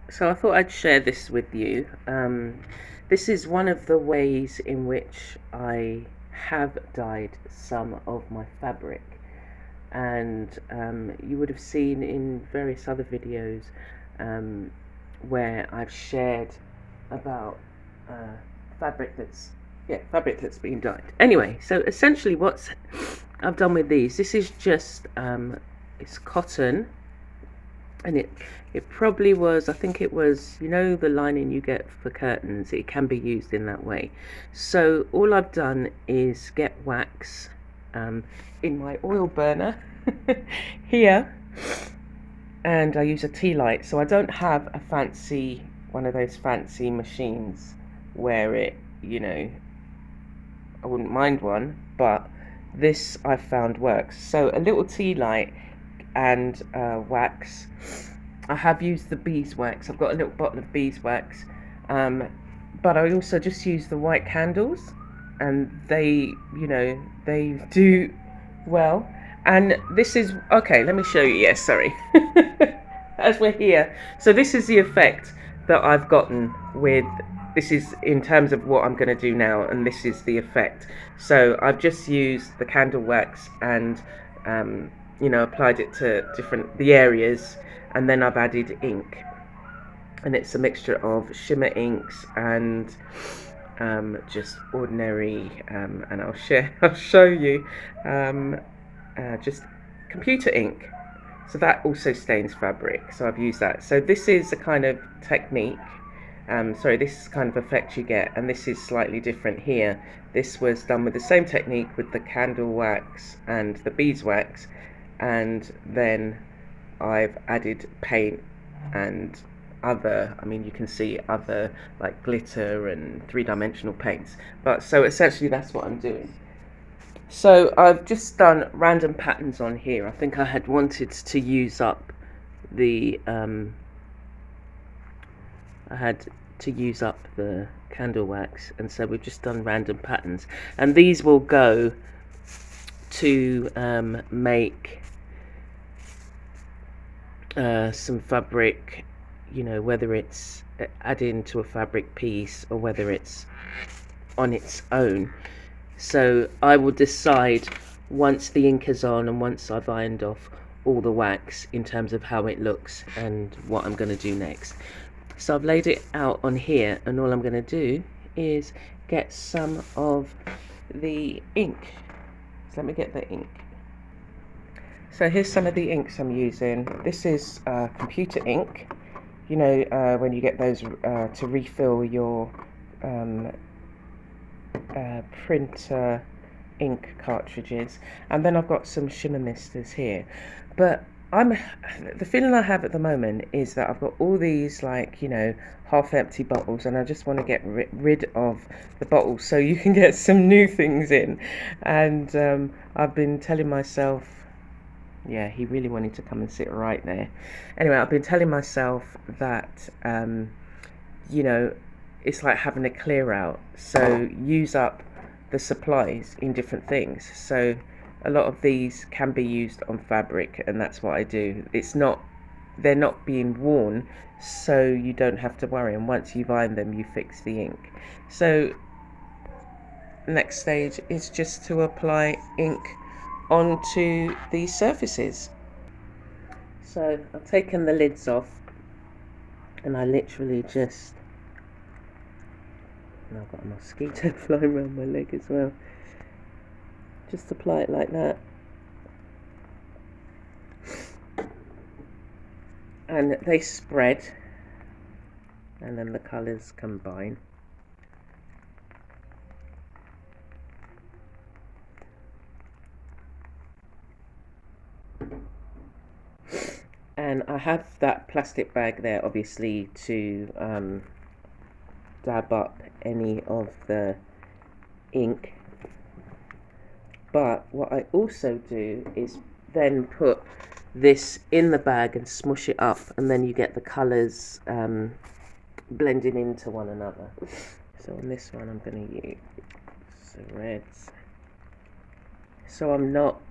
So I thought I'd share this with you. This is one of the ways in which I have dyed some of my fabric, and you would have seen in various other videos um, where I've shared about uh, fabric that's been dyed. Anyway, so essentially what I've done with these, this is just it's cotton, and it probably was, I think it was, you know, the lining you get for curtains, it can be used in that way. So all I've done is get wax in my oil burner here, and I use a tea light. So I don't have a fancy one of those fancy machines where it, you know, I wouldn't mind one, but this I found works. So a little tea light and wax. I have used the beeswax. I've got a little bottle of beeswax, but I also just use the white candles, and they, you know, they do well. And this is okay. Let me show you. Yes, sorry. As we're here, so this is the effect that I've gotten with. This is in terms of what I'm going to do now, and this is the effect. So I've just used the candle wax and you know, applied it to the areas, and then I've added ink, and it's a mixture of shimmer inks and just ordinary and I'll show you just computer ink, so that also stains fabric, so I've used that. So this is a kind of technique, this is kind of effect you get, and this is slightly different here. This was done with the same technique with the candle wax and the beeswax, and then I've added paint and other, I mean, you can see other like glitter and three-dimensional paints. But so essentially that's what I'm doing. So I've just done random patterns on here. I think I had wanted to use up the I had to use up the candle wax, and so we've just done random patterns, and these will go to make some fabric, you know, whether it's adding to a fabric piece or whether it's on its own. So I will decide once the ink is on and once I've ironed off all the wax in terms of how it looks and what I'm going to do next. So I've laid it out on here, and all I'm going to do is get some of the ink. So let me get the ink. So here's some of the inks I'm using. This is computer ink. You know, when you get those to refill your printer ink cartridges. And then I've got some shimmer misters here. But the feeling I have at the moment is that I've got all these, like, you know, half empty bottles, and I just want to get rid of the bottles so you can get some new things in. And I've been telling myself, yeah, he really wanted to come and sit right there. Anyway, I've been telling myself that, you know, it's like having a clear out. So use up the supplies in different things. So a lot of these can be used on fabric, and that's what I do. They're not being worn, so you don't have to worry. And once you've ironed them, you fix the ink. So next stage is just to apply ink onto these surfaces. So I've taken the lids off, and I literally just, and I've got a mosquito flying around my leg as well, just apply it like that, and they spread, and then the colours combine. And I have that plastic bag there, obviously, to dab up any of the ink. But what I also do is then put this in the bag and smush it up, and then you get the colours blending into one another. So on this one I'm going to use the reds. So I'm not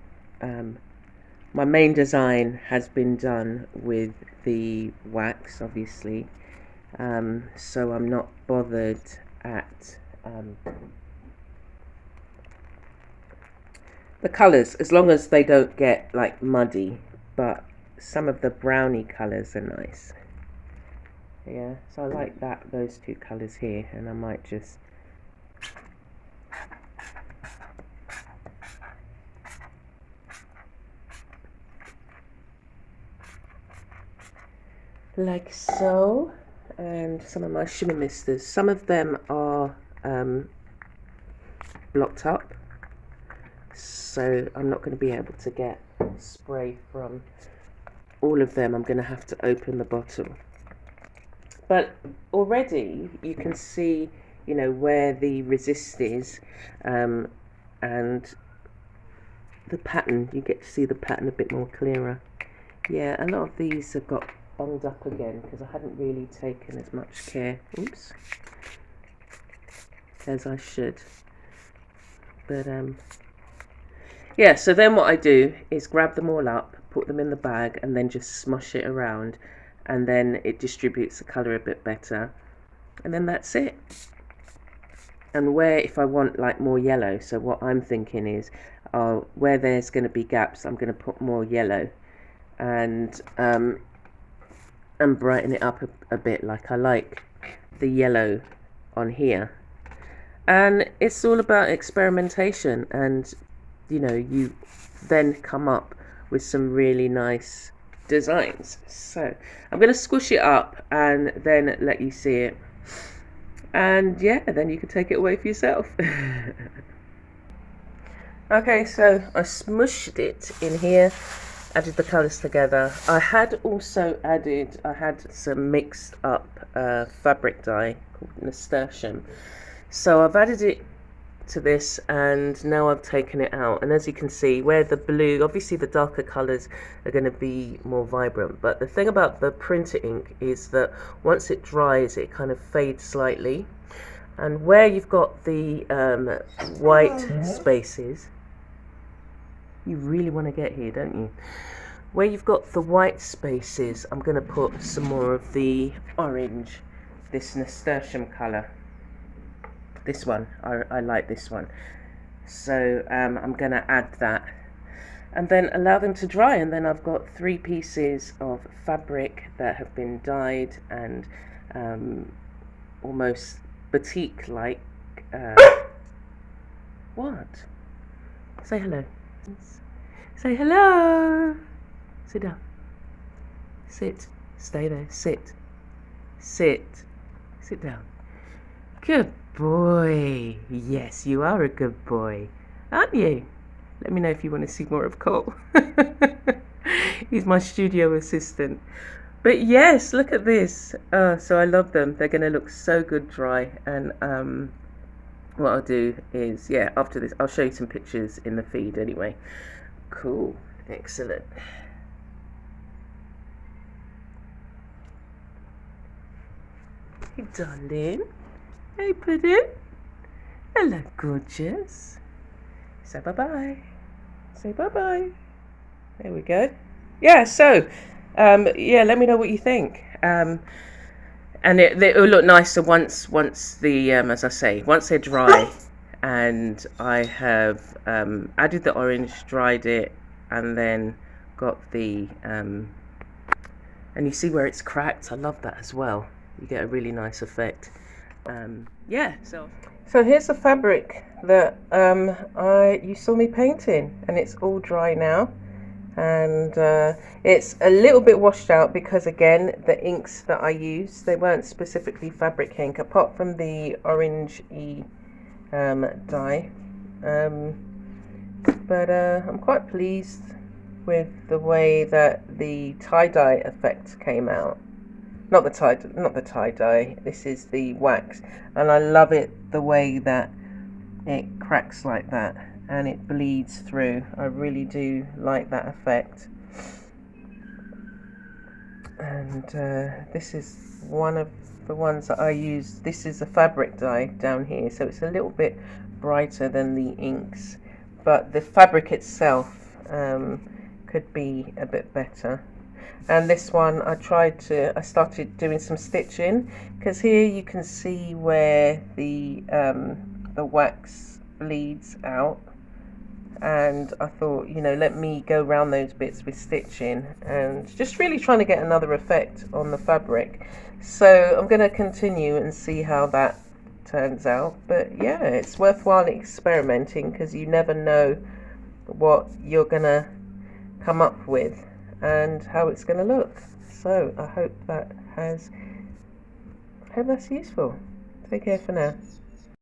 my main design has been done with the wax, obviously, so I'm not bothered at the colours, as long as they don't get like muddy, but some of the browny colours are nice. Yeah, so I like those two colours here, and I might just like so. And some of my shimmer misters, some of them are blocked up, so I'm not going to be able to get spray from all of them. I'm going to have to open the bottle, but already you can see, you know, where the resist is, and the pattern, you get to see the pattern a bit more clearer. Yeah, a lot of these have got bunged up again because I hadn't really taken as much care, oops, as I should. But yeah, so then what I do is grab them all up, put them in the bag, and then just smush it around, and then it distributes the colour a bit better, and then that's it. And where, if I want like more yellow, so what I'm thinking is, where there's going to be gaps, I'm going to put more yellow, and brighten it up a bit. Like I like the yellow on here, and it's all about experimentation, and you know, you then come up with some really nice designs. So I'm going to squish it up and then let you see it, and yeah, then you can take it away for yourself. Okay, so I smushed it in here, added the colours together. I had some mixed up fabric dye called nasturtium, so I've added it to this, and now I've taken it out, and as you can see, where the blue, obviously the darker colours are going to be more vibrant, but the thing about the printer ink is that once it dries it kind of fades slightly, and where you've got the white spaces, you really want to get here, don't you? Where you've got the white spaces, I'm going to put some more of the orange, this nasturtium colour. This one, I like this one. So I'm going to add that, and then allow them to dry, and then I've got 3 pieces of fabric that have been dyed and almost batik-like. What? Say hello. Say hello. Sit down. Sit. Stay there. Sit. Sit. Sit down. Good boy. Yes, you are a good boy, aren't you? Let me know if you want to see more of Cole. He's my studio assistant. But yes, look at this. So I love them. They're going to look so good dry. And what I'll do is, yeah, after this, I'll show you some pictures in the feed anyway. Cool. Excellent. Hey, darling. Hey, Puddin'. Hello, gorgeous. Say bye-bye. Say bye-bye. There we go. Yeah, so, yeah, let me know what you think. And it'll look nicer once the, as I say, once they're dry. And I have added the orange, dried it, and then got the, and you see where it's cracked. I love that as well. You get a really nice effect. Yeah, so here's the fabric that you saw me painting, and it's all dry now, and it's a little bit washed out because, again, the inks that I used, they weren't specifically fabric ink, apart from the orange-y dye, but I'm quite pleased with the way that the tie-dye effect came out. Not the tie-dye, this is the wax, and I love it the way that it cracks like that and it bleeds through. I really do like that effect. And this is one of the ones that I use. This is a fabric dye down here, so it's a little bit brighter than the inks, but the fabric itself could be a bit better. And this one I started doing some stitching, because here you can see where the wax bleeds out, and I thought, you know, let me go around those bits with stitching and just really trying to get another effect on the fabric. So I'm going to continue and see how that turns out. But yeah, it's worthwhile experimenting, because you never know what you're going to come up with and how it's going to look. So I hope that's useful. Take care for now.